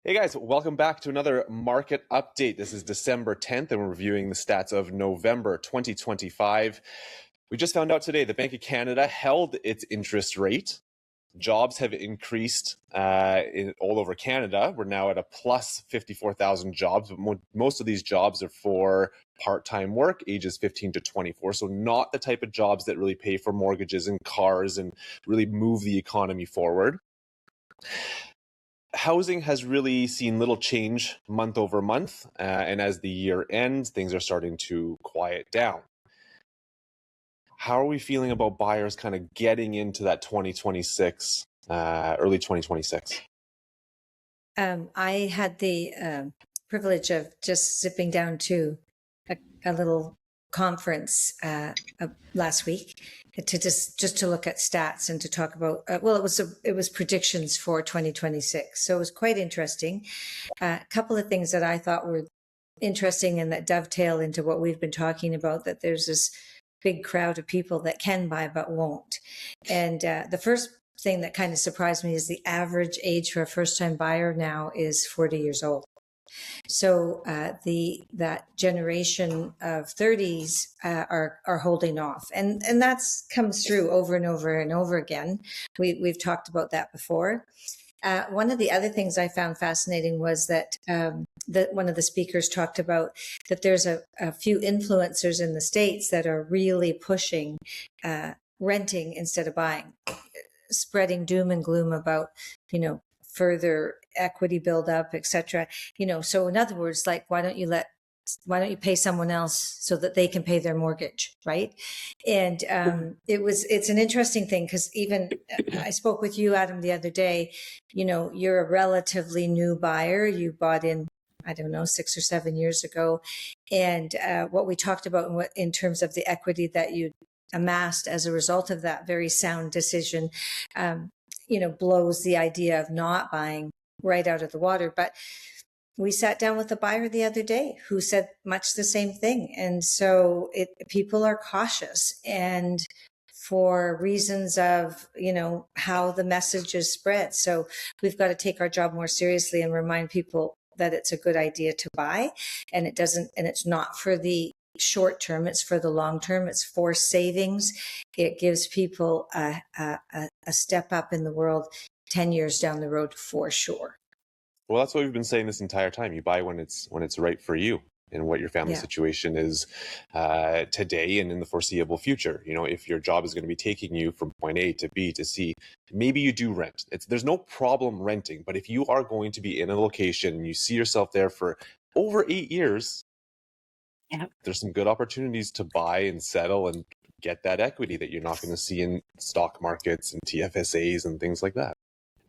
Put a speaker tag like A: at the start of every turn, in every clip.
A: Hey guys, welcome back to another market update. This is December 10th and we're reviewing the stats of November 2025. We just found out today the Bank of Canada held its interest rate. Jobs have increased all over Canada. We're now at a plus 54,000 jobs, but most of these jobs are for part-time work, ages 15 to 24. So not the type of jobs that really pay for mortgages and cars and really move the economy forward. Housing has really seen little change month over month, and as the year ends, things are starting to quiet down. How are we feeling about buyers kind of getting into that 2026, early 2026?
B: I had the privilege of just zipping down to a little conference last week to just to look at stats and to talk about it was predictions for 2026, so it was quite interesting. A couple of things that I thought were interesting and that dovetail into what we've been talking about, that there's this big crowd of people that can buy but won't. And the first thing that kind of surprised me is the average age for a first-time buyer now is 40 years old. So that generation of 30s are holding off, and that's comes through over and over and over again. We've talked about that before. One of the other things I found fascinating was that one of the speakers talked about that there's a few influencers in the States that are really pushing renting instead of buying, spreading doom and gloom about, further equity buildup, etc. So in other words, like, why don't you pay someone else so that they can pay their mortgage, right? And it's an interesting thing, because even I spoke with you, Adam, the other day. You're a relatively new buyer. You bought in, I don't know, 6 or 7 years ago, and what we talked about in terms of the equity that you amassed as a result of that very sound decision, blows the idea of not buying right out of the water. But we sat down with a buyer the other day who said much the same thing. And so people are cautious, and for reasons of, how the message is spread. So we've got to take our job more seriously and remind people that it's a good idea to buy, and it's not for the short term, it's for the long term. It's for savings. It gives people a step up in the world 10 years down the road for sure.
A: Well, that's what we've been saying this entire time. You buy when it's right for you and what your family situation is today and in the foreseeable future. If your job is going to be taking you from point A to B to C, maybe you do rent. There's no problem renting, but if you are going to be in a location and you see yourself there for over 8 years, there's some good opportunities to buy and settle and get that equity that you're not going to see in stock markets and TFSAs and things like that.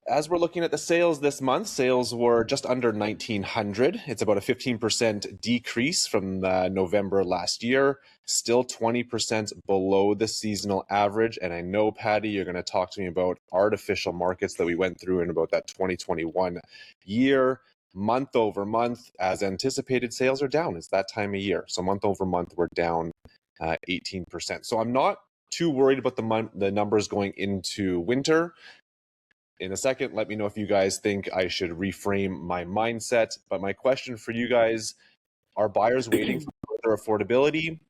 A: As we're looking at the sales this month, sales were just under 1,900. It's about a 15% decrease from November last year, still 20% below the seasonal average. And I know, Patti, you're going to talk to me about artificial markets that we went through in about that 2021 year. Month over month, as anticipated, sales are down. It's that time of year. So month over month, we're down 18%. So I'm not too worried about the numbers going into winter. In a second, let me know if you guys think I should reframe my mindset. But my question for you guys, are buyers waiting for further affordability,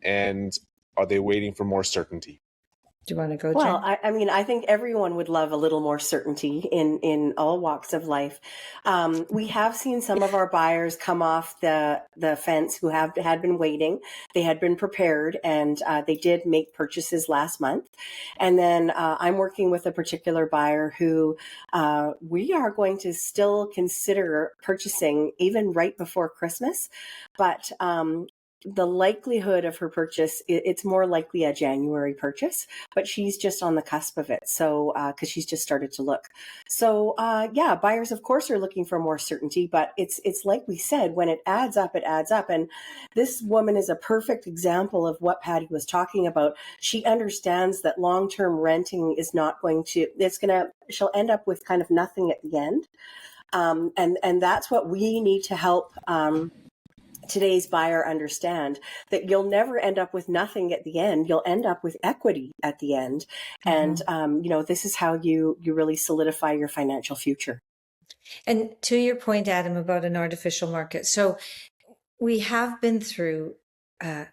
A: and are they waiting for more certainty?
B: Do you want to go, Jen?
C: Well, I think everyone would love a little more certainty in all walks of life. We have seen some of our buyers come off the fence who had been waiting. They had been prepared, and they did make purchases last month. And then I'm working with a particular buyer who we are going to still consider purchasing even right before Christmas. But the likelihood of her purchase, it's more likely a January purchase, but she's just on the cusp of it. So, because she's just started to look. So, buyers, of course, are looking for more certainty, but it's like we said, when it adds up, it adds up. And this woman is a perfect example of what Patti was talking about. She understands that long-term renting is not going to, she'll end up with kind of nothing at the end. And that's what we need to help, today's buyer understand, that you'll never end up with nothing at the end. You'll end up with equity at the end. And, this is how you really solidify your financial future.
B: And to your point, Adam, about an artificial market. So we have been through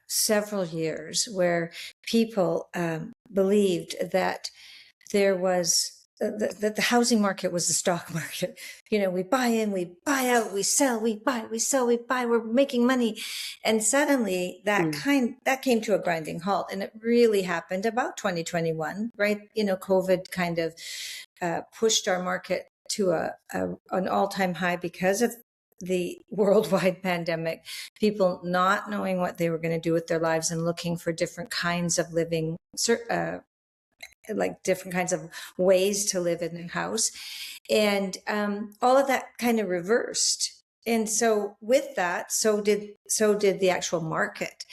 B: several years where people believed that there was that the housing market was the stock market. You know, we buy in, we buy out, we sell, we buy, we sell, we buy, we're making money. And suddenly that came to a grinding halt. And it really happened about 2021, right? You know, COVID kind of pushed our market to an all-time high because of the worldwide pandemic, people not knowing what they were going to do with their lives and looking for different kinds of living, like different kinds of ways to live in a house. And all of that kind of reversed. And so with that, so did the actual market.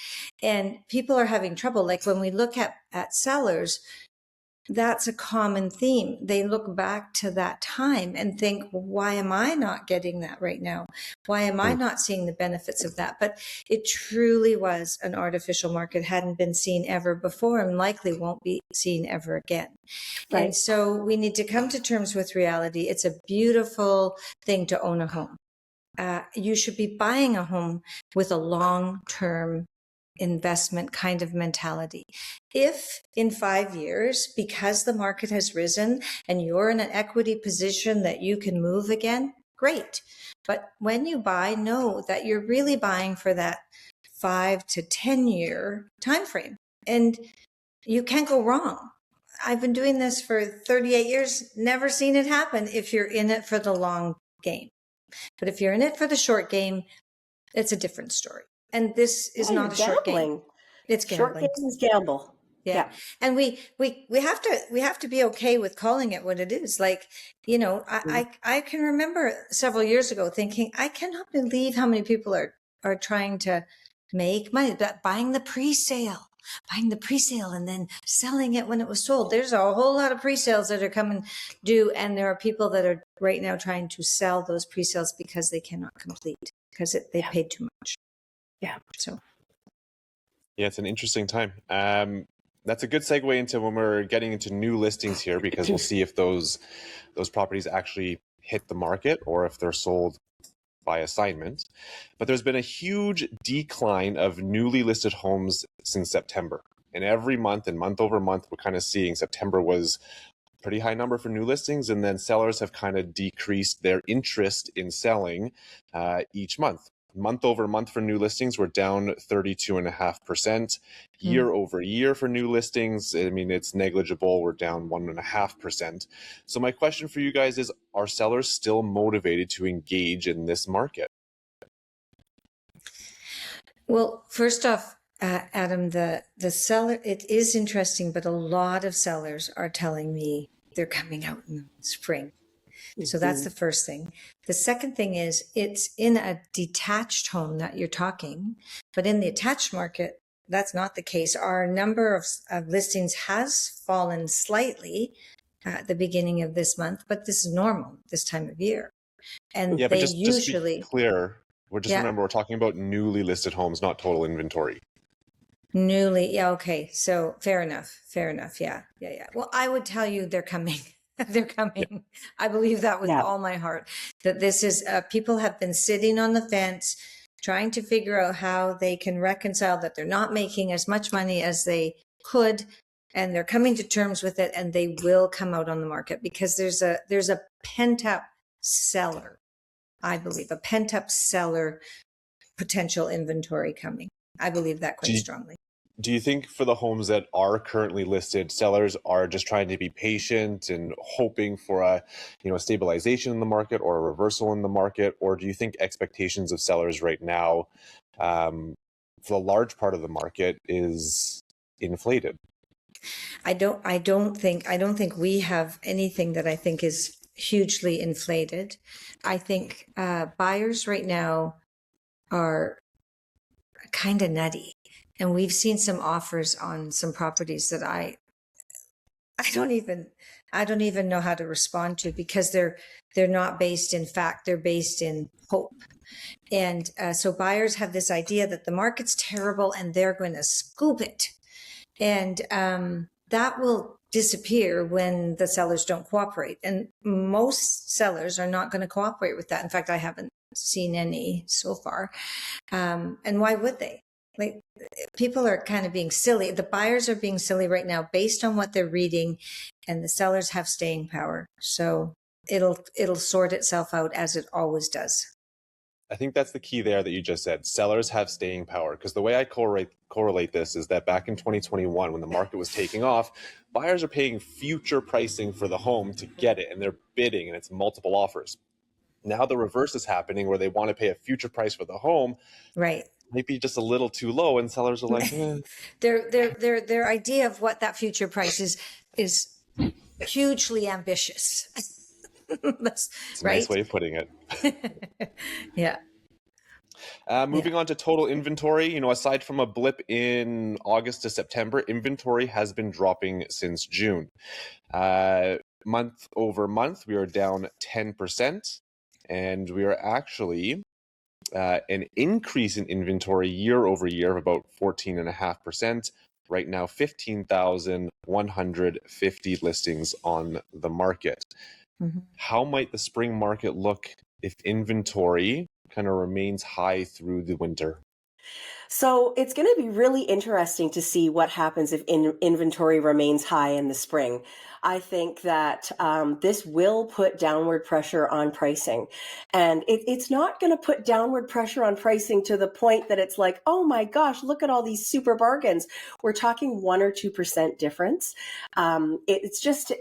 B: And people are having trouble. Like when we look at sellers, that's a common theme. They look back to that time and think, why am I not getting that right now? Why am I not seeing the benefits of that? But it truly was an artificial market, hadn't been seen ever before and likely won't be seen ever again. Right. And so we need to come to terms with reality. It's a beautiful thing to own a home. You should be buying a home with a long-term investment kind of mentality. If in 5 years, because the market has risen and you're in an equity position that you can move again, great. But when you buy, know that you're really buying for that 5 to 10 year time frame. And you can't go wrong. I've been doing this for 38 years, never seen it happen if you're in it for the long game. But if you're in it for the short game, it's a different story. And this is not a short game. It's gambling.
C: Short game is gamble.
B: Yeah. And we have to be okay with calling it what it is. Like, you know, I can remember several years ago thinking, I cannot believe how many people are trying to make money, buying the pre-sale and then selling it when it was sold. There's a whole lot of pre-sales that are coming due. And there are people that are right now trying to sell those pre-sales because they cannot complete because they paid too much.
C: Yeah.
B: So.
A: Yeah, it's an interesting time. That's a good segue into when we're getting into new listings here, because we'll see if those properties actually hit the market or if they're sold by assignment. But there's been a huge decline of newly listed homes since September. And every month and month over month, we're kind of seeing September was a pretty high number for new listings. And then sellers have kind of decreased their interest in selling each month. Month over month for new listings, we're down 32.5%. Year over year for new listings, I mean, it's negligible. We're down 1.5%. So my question for you guys is, are sellers still motivated to engage in this market?
B: Well, first off, Adam, the seller, it is interesting, but a lot of sellers are telling me they're coming out in the spring. So that's the first thing. The second thing is it's in a detached home that you're talking, but in the attached market, that's not the case. Our number of listings has fallen slightly at the beginning of this month, but this is normal this time of year. And
A: yeah,
B: they
A: but just
B: usually
A: to be clear, remember we're talking about newly listed homes, not total inventory.
B: Newly, yeah, okay. So fair enough. Yeah. Well, I would tell you they're coming. They're coming. Yeah. I believe that with all my heart, that this is, people have been sitting on the fence, trying to figure out how they can reconcile that they're not making as much money as they could, and they're coming to terms with it, and they will come out on the market because there's a pent-up seller, I believe, a pent-up seller potential inventory coming. I believe that quite strongly.
A: Do you think for the homes that are currently listed, sellers are just trying to be patient and hoping for a stabilization in the market or a reversal in the market? Or do you think expectations of sellers right now for the large part of the market is inflated?
B: I don't think we have anything that I think is hugely inflated. I think buyers right now are kind of nutty. And we've seen some offers on some properties that I don't even know how to respond to, because they're not based in fact, they're based in hope. And so buyers have this idea that the market's terrible and they're going to scoop it. And that will disappear when the sellers don't cooperate. And most sellers are not going to cooperate with that. In fact, I haven't seen any so far. And why would they? Like, people are kind of being silly. The buyers are being silly right now based on what they're reading, and the sellers have staying power. So it'll sort itself out as it always does.
A: I think that's the key there that you just said. Sellers have staying power, because the way I correlate this is that back in 2021, when the market was taking off, buyers are paying future pricing for the home to get it, and they're bidding, and it's multiple offers. Now the reverse is happening, where they want to pay a future price for the home,
B: right?
A: Maybe just a little too low, and sellers are like,
B: their idea of what that future price is hugely ambitious. That's
A: a nice way of putting it.
B: Yeah.
A: Moving on to total inventory, aside from a blip in August to September, inventory has been dropping since June. Month over month, we are down 10%, and we are actually an increase in inventory year over year of about 14.5%. Right now, 15,150 listings on the market. Mm-hmm. How might the spring market look if inventory kind of remains high through the winter?
C: So it's going to be really interesting to see what happens if inventory remains high in the spring. I think that this will put downward pressure on pricing. And it's not going to put downward pressure on pricing to the point that it's like, oh my gosh, look at all these super bargains. We're talking 1 or 2% difference. It's just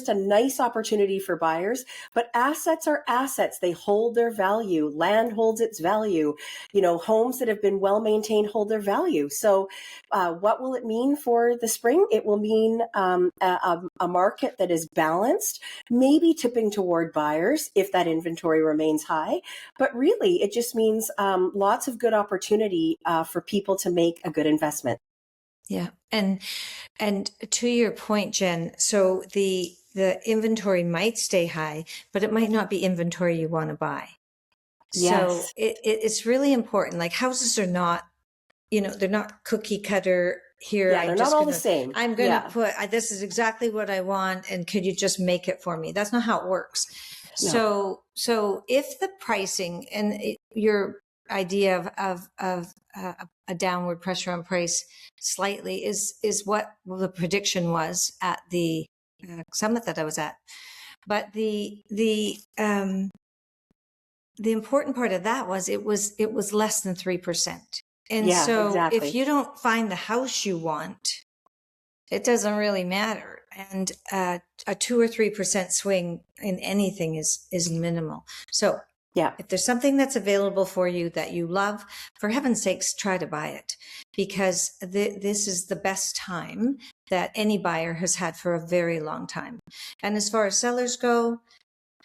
C: a nice opportunity for buyers. But assets are assets. They hold their value. Land holds its value. Homes that have been well maintained hold their value. So what will it mean for the spring? It will mean a market that is balanced, maybe tipping toward buyers if that inventory remains high. But really, it just means lots of good opportunity for people to make a good investment.
B: Yeah. And to your point, Jen, so the inventory might stay high, but it might not be inventory you want to buy.
C: Yes.
B: So it's really important. Like, houses are not, they're not cookie cutter here.
C: Yeah, they're not all the same.
B: I'm going to put, this is exactly what I want. And could you just make it for me? That's not how it works. No. So if the pricing and your idea of a downward pressure on price slightly is what the prediction was at the summit that I was at. But the important part of that was it was less than 3%. And so exactly. If you don't find the house you want, it doesn't really matter. And a 2 or 3% swing in anything is minimal. So if there's something that's available for you that you love, for heaven's sakes, try to buy it, because this is the best time that any buyer has had for a very long time. And as far as sellers go,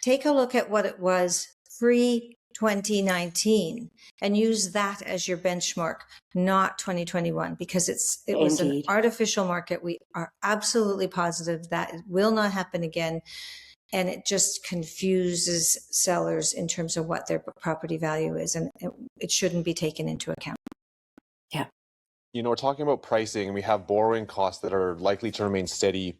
B: take a look at what it was pre-2019 and use that as your benchmark, not 2021, because it was an artificial market. We are absolutely positive that it will not happen again. And it just confuses sellers in terms of what their property value is. And it shouldn't be taken into account.
C: Yeah.
A: We're talking about pricing, and we have borrowing costs that are likely to remain steady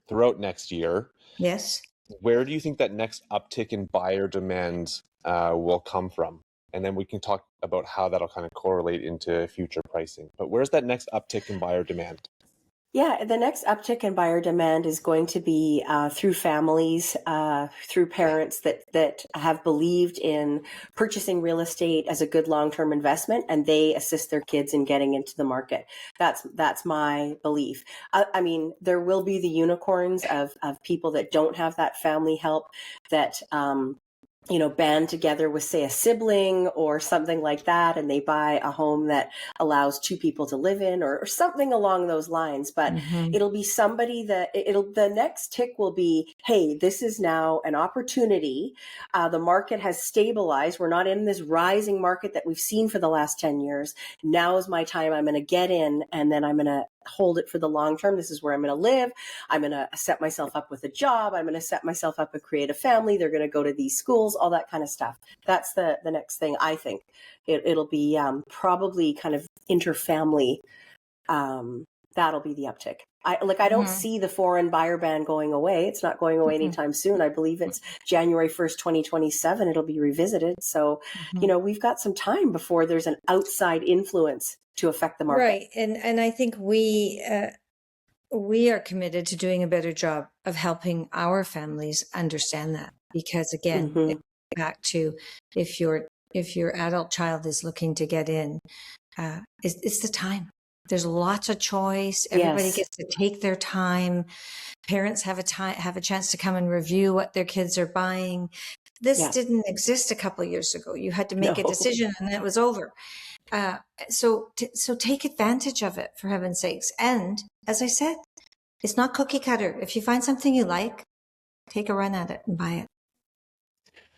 A: throughout next year.
B: Yes.
A: Where do you think that next uptick in buyer demand will come from? And then we can talk about how that'll kind of correlate into future pricing. But where's that next uptick in buyer demand?
C: Yeah, the next uptick in buyer demand is going to be through families, through parents that have believed in purchasing real estate as a good long-term investment, and they assist their kids in getting into the market. That's my belief. I mean, there will be the unicorns of people that don't have that family help, that band together with, say, a sibling or something like that, and they buy a home that allows 2 people to live in, or something along those lines. But it'll be somebody that the next tick will be, hey, this is now an opportunity. The market has stabilized. We're not in this rising market that we've seen for the last 10 years. Now is my time. I'm going to get in, and then I'm going to hold it for the long term. This is where I'm going to live. I'm going to set myself up with a job. I'm going to set myself up and create a family. They're going to go to these schools, all that kind of stuff. That's the next thing, I think. It'll be probably kind of interfamily that'll be the uptick. I don't see the foreign buyer ban going away. It's not going away anytime soon. I believe it's January 1st, 2027. It'll be revisited. So, we've got some time before there's an outside influence to affect the market.
B: Right. And I think we are committed to doing a better job of helping our families understand that, because again, back to if your adult child is looking to get in, it's the time. There's lots of choice. Everybody gets to take their time. Parents have a chance to come and review what their kids are buying. This didn't exist a couple of years ago. You had to make a decision and it was over. So take advantage of it, for heaven's sakes. And as I said, it's not cookie cutter. If you find something you like, take a run at it and buy it.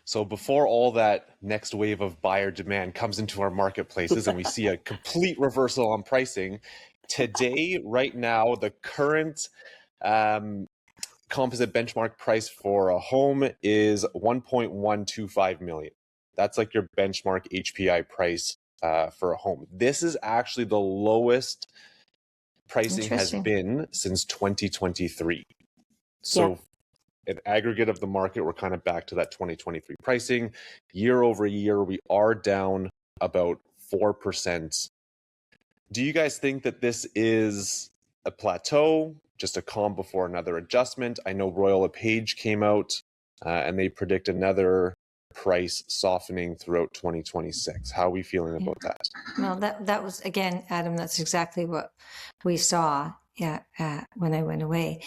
A: So before all that next wave of buyer demand comes into our marketplaces and we see a complete reversal on pricing, today, right now, the current composite benchmark price for a home is $1.125 million. That's like your benchmark HPI price for a home. This is actually the lowest pricing has been since 2023. So an aggregate of the market, we're kind of back to that 2023 pricing. Year over year, we are down about 4%. Do you guys think that this is a plateau, just a calm before another adjustment? I know Royal LePage came out and they predict another price softening throughout 2026. How are we feeling about that?
B: Well, that was, again, Adam, that's exactly what we saw when I went away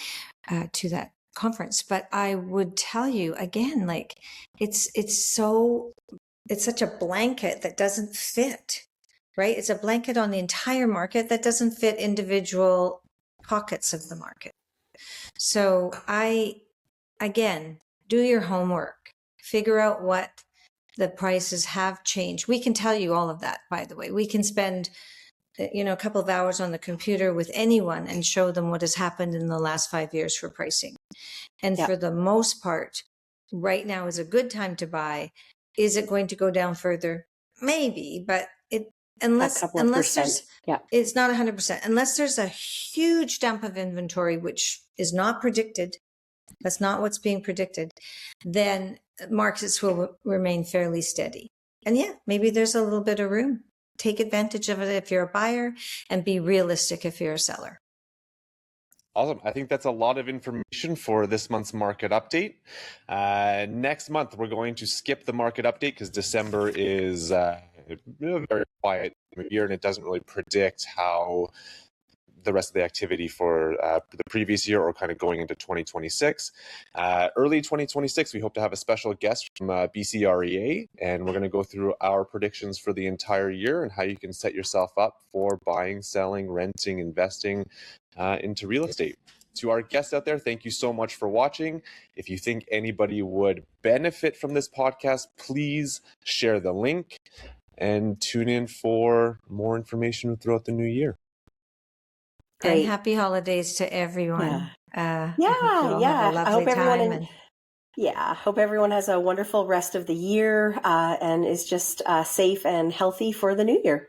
B: to that conference. But I would tell you again, like it's such a blanket that doesn't fit, right? It's a blanket on the entire market that doesn't fit individual pockets of the market. So again, do your homework, figure out what the prices have changed. We can tell you all of that, by the way. We can spend a couple of hours on the computer with anyone and show them what has happened in the last 5 years for pricing. And for the most part, right now is a good time to buy. Is it going to go down further? Maybe, but unless there's, it's not 100%. Unless there's a huge dump of inventory, which is not predicted, that's not what's being predicted, then markets will remain fairly steady. And maybe there's a little bit of room. Take advantage of it if you're a buyer and be realistic if you're a seller.
A: Awesome. I think that's a lot of information for this month's market update. Next month, we're going to skip the market update because December is a very quiet year and it doesn't really predict how the rest of the activity for the previous year or kind of going into 2026. Early 2026, we hope to have a special guest from BCREA, and we're going to go through our predictions for the entire year and how you can set yourself up for buying, selling, renting, investing into real estate. To our guests out there, thank you so much for watching. If you think anybody would benefit from this podcast, please share the link and tune in for more information throughout the new year.
B: Great. And happy holidays to everyone.
C: I hope everyone hope everyone has a wonderful rest of the year and is just safe and healthy for the new year.